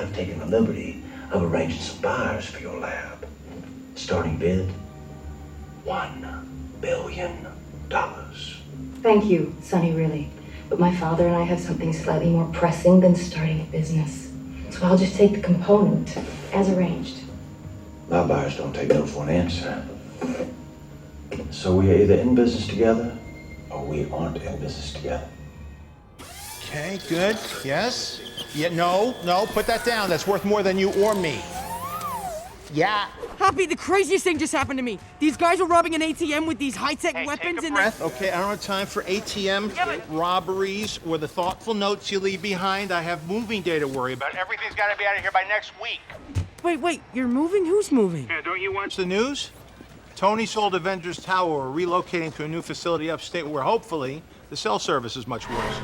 I've taken the liberty of arranging some buyers for your lab. Starting bid, $1 billion. Thank you, Sonny, really. But my father and I have something slightly more pressing than starting a business. So I'll just take the component, as arranged. My buyers don't take no for an answer. So we are either in business together, or we aren't in business together. Okay, good. Yes? Yeah, no, put that down. That's worth more than you or me. Yeah. Happy, the craziest thing just happened to me. These guys were robbing an ATM with these high-tech weapons Take a breath. Okay, I don't have time for ATM robberies or the thoughtful notes you leave behind. I have moving day to worry about. Everything's got to be out of here by next week. Wait, you're moving? Who's moving? Yeah, don't you watch the news? Tony sold Avengers Tower. We're relocating to a new facility upstate where hopefully the cell service is much worse.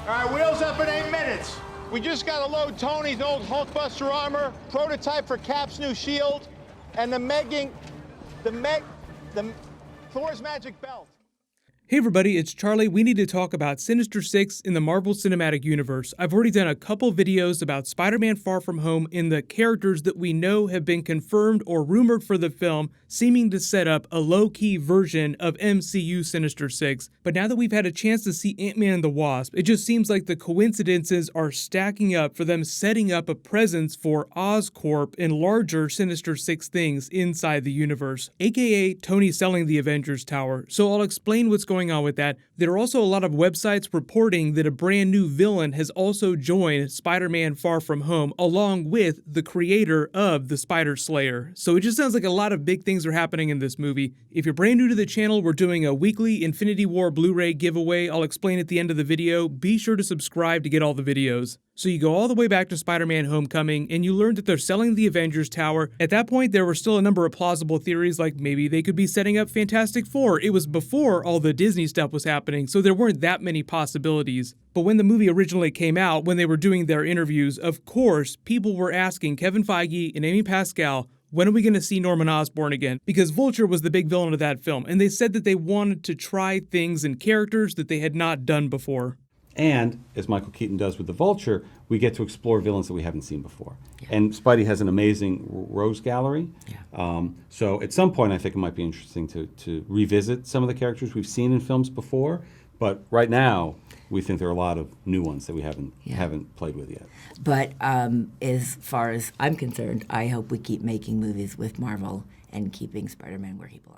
All right, wheels up in 8 minutes. We just got to load Tony's old Hulkbuster armor, prototype for Cap's new shield, and Thor's magic belt. Hey everybody, it's Charlie. We need to talk about Sinister 6 in the Marvel Cinematic Universe. I've already done a couple videos about Spider-Man Far From Home and the characters that we know have been confirmed or rumored for the film, seeming to set up a low-key version of MCU Sinister 6. But now that we've had a chance to see Ant-Man and the Wasp, it just seems like the coincidences are stacking up for them setting up a presence for Oscorp and larger Sinister 6 things inside the universe, aka Tony selling the Avengers Tower. So I'll explain what's going on with that. There are also a lot of websites reporting that a brand new villain has also joined Spider-Man Far From Home, along with the creator of the Spider Slayer. So it just sounds like a lot of big things are happening in this movie. If you're brand new to the channel, we're doing a weekly Infinity War Blu-ray giveaway. I'll explain at the end of the video. Be sure to subscribe to get all the videos. So you go all the way back to Spider-Man Homecoming, and you learn that they're selling the Avengers Tower. At that point, there were still a number of plausible theories, like maybe they could be setting up Fantastic Four. It was before all the Disney stuff was happening, so there weren't that many possibilities. But when the movie originally came out, when they were doing their interviews, of course, people were asking Kevin Feige and Amy Pascal, when are we going to see Norman Osborn again? Because Vulture was the big villain of that film, and they said that they wanted to try things and characters that they had not done before. And, as Michael Keaton does with the Vulture, we get to explore villains that we haven't seen before. Yeah. And Spidey has an amazing rogues gallery. Yeah. So at some point, I think it might be interesting to revisit some of the characters we've seen in films before. But right now, we think there are a lot of new ones that we haven't played with yet. But as far as I'm concerned, I hope we keep making movies with Marvel and keeping Spider-Man where he belongs.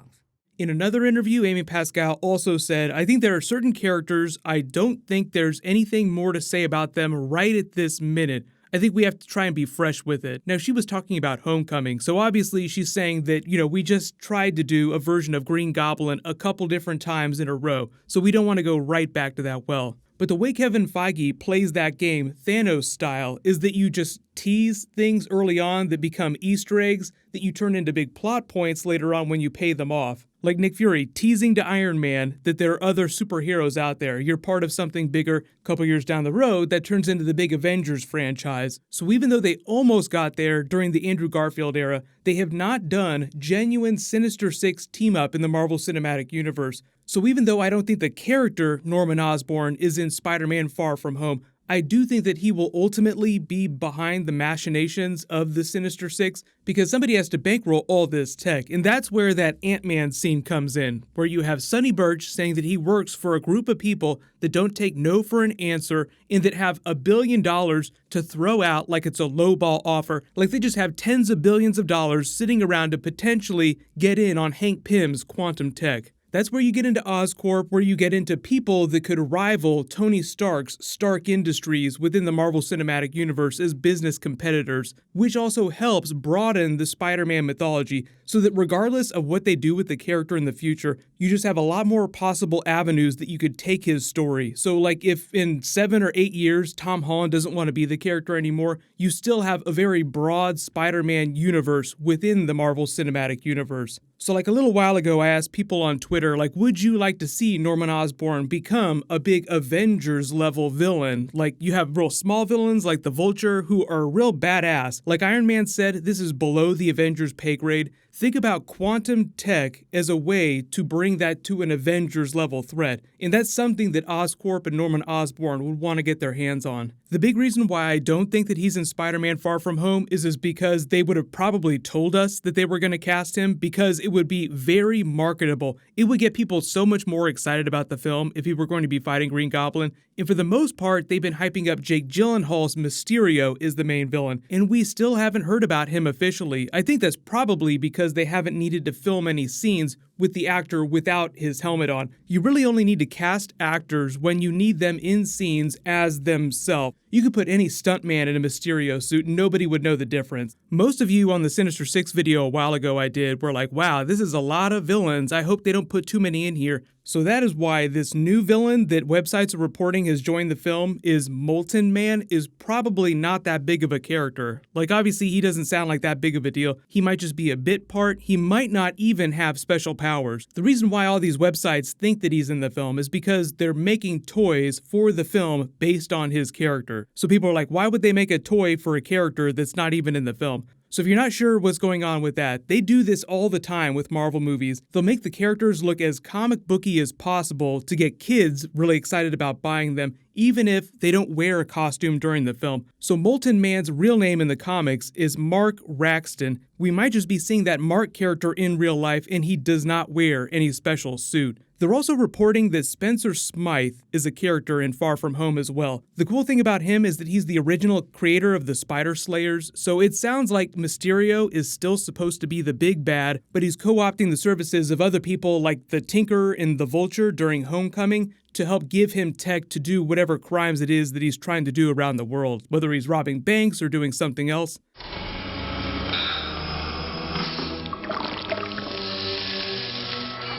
In another interview, Amy Pascal also said, I think there are certain characters, I don't think there's anything more to say about them right at this minute. I think we have to try and be fresh with it. Now, she was talking about Homecoming, so obviously she's saying that, we just tried to do a version of Green Goblin a couple different times in a row, so we don't want to go right back to that well. But the way Kevin Feige plays that game, Thanos style, is that you just tease things early on that become Easter eggs that you turn into big plot points later on when you pay them off. Like Nick Fury teasing to Iron Man that there are other superheroes out there. You're part of something bigger a couple years down the road that turns into the big Avengers franchise. So even though they almost got there during the Andrew Garfield era, they have not done genuine Sinister Six team-up in the Marvel Cinematic Universe. So even though I don't think the character Norman Osborn is in Spider-Man Far From Home, I do think that he will ultimately be behind the machinations of the Sinister Six because somebody has to bankroll all this tech. And that's where that Ant-Man scene comes in, where you have Sonny Birch saying that he works for a group of people that don't take no for an answer and that have $1 billion to throw out like it's a lowball offer, like they just have tens of billions of dollars sitting around to potentially get in on Hank Pym's quantum tech. That's where you get into Oscorp, where you get into people that could rival Tony Stark's Stark Industries within the Marvel Cinematic Universe as business competitors, which also helps broaden the Spider-Man mythology so that regardless of what they do with the character in the future, you just have a lot more possible avenues that you could take his story. So like if in 7 or 8 years Tom Holland doesn't want to be the character anymore, you still have a very broad Spider-Man universe within the Marvel Cinematic Universe. So like a little while ago, I asked people on Twitter, like, would you like to see Norman Osborn become a big Avengers level villain? Like you have real small villains like the Vulture who are real badass. Like Iron Man said, this is below the Avengers pay grade. think about quantum tech as a way to bring that to an Avengers level threat, and that's something that Oscorp and Norman Osborn would want to get their hands on. The big reason why I don't think that he's in Spider-Man Far From Home is because they would have probably told us that they were going to cast him, because it would be very marketable. It would get people so much more excited about the film if he were going to be fighting Green Goblin. And for the most part, they've been hyping up Jake Gyllenhaal's Mysterio is the main villain, and we still haven't heard about him officially. I think that's probably because they haven't needed to film any scenes with the actor without his helmet on. You really only need to cast actors when you need them in scenes as themselves. You could put any stuntman in a Mysterio suit and nobody would know the difference. Most of you on the Sinister 6 video a while ago I did were like, wow, this is a lot of villains. I hope they don't put too many in here. So that is why this new villain that websites are reporting has joined the film is Molten Man is probably not that big of a character. Like, obviously he doesn't sound like that big of a deal. He might just be a bit part. He might not even have special powers. The reason why all these websites think that he's in the film is because they're making toys for the film based on his character. So people are like, why would they make a toy for a character that's not even in the film? So if you're not sure what's going on with that, they do this all the time with Marvel movies. They'll make the characters look as comic booky as possible to get kids really excited about buying them, even if they don't wear a costume during the film. So Molten Man's real name in the comics is Mark Raxton. We might just be seeing that Mark character in real life, and he does not wear any special suit. They're also reporting that Spencer Smythe is a character in Far From Home as well. The cool thing about him is that he's the original creator of the Spider Slayers, so it sounds like Mysterio is still supposed to be the big bad, but he's co-opting the services of other people like the Tinker and the Vulture during Homecoming to help give him tech to do whatever crimes it is that he's trying to do around the world, whether he's robbing banks or doing something else.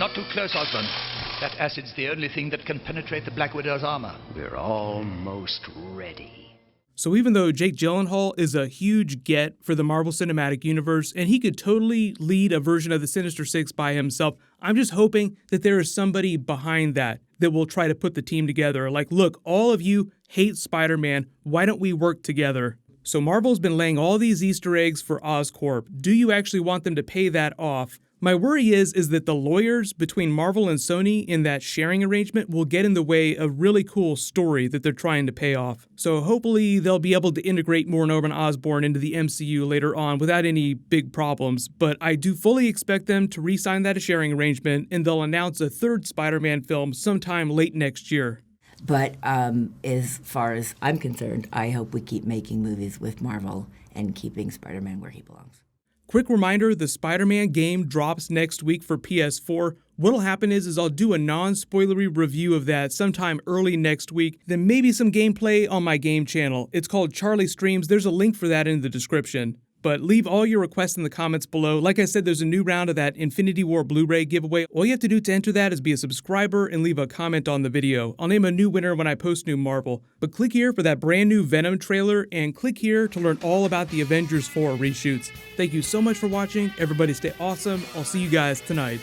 Not too close, Osborn. That acid's the only thing that can penetrate the Black Widow's armor. We're almost ready. So even though Jake Gyllenhaal is a huge get for the Marvel Cinematic Universe, and he could totally lead a version of the Sinister Six by himself, I'm just hoping that there is somebody behind that will try to put the team together. Like, look, all of you hate Spider-Man. Why don't we work together? So Marvel's been laying all these Easter eggs for Oscorp. Do you actually want them to pay that off? My worry is that the lawyers between Marvel and Sony in that sharing arrangement will get in the way of really cool story that they're trying to pay off. So hopefully they'll be able to integrate more Norman Osborn into the MCU later on without any big problems. But I do fully expect them to re-sign that sharing arrangement, and they'll announce a third Spider-Man film sometime late next year. But as far as I'm concerned, I hope we keep making movies with Marvel and keeping Spider-Man where he belongs. Quick reminder, the Spider-Man game drops next week for PS4. What'll happen is I'll do a non-spoilery review of that sometime early next week, then maybe some gameplay on my game channel. It's called Charlie Streams. There's a link for that in the description. But leave all your requests in the comments below. Like I said, there's a new round of that Infinity War Blu-ray giveaway. All you have to do to enter that is be a subscriber and leave a comment on the video. I'll name a new winner when I post new Marvel. But click here for that brand new Venom trailer, and click here to learn all about the Avengers 4 reshoots. Thank you so much for watching. Everybody stay awesome. I'll see you guys tonight.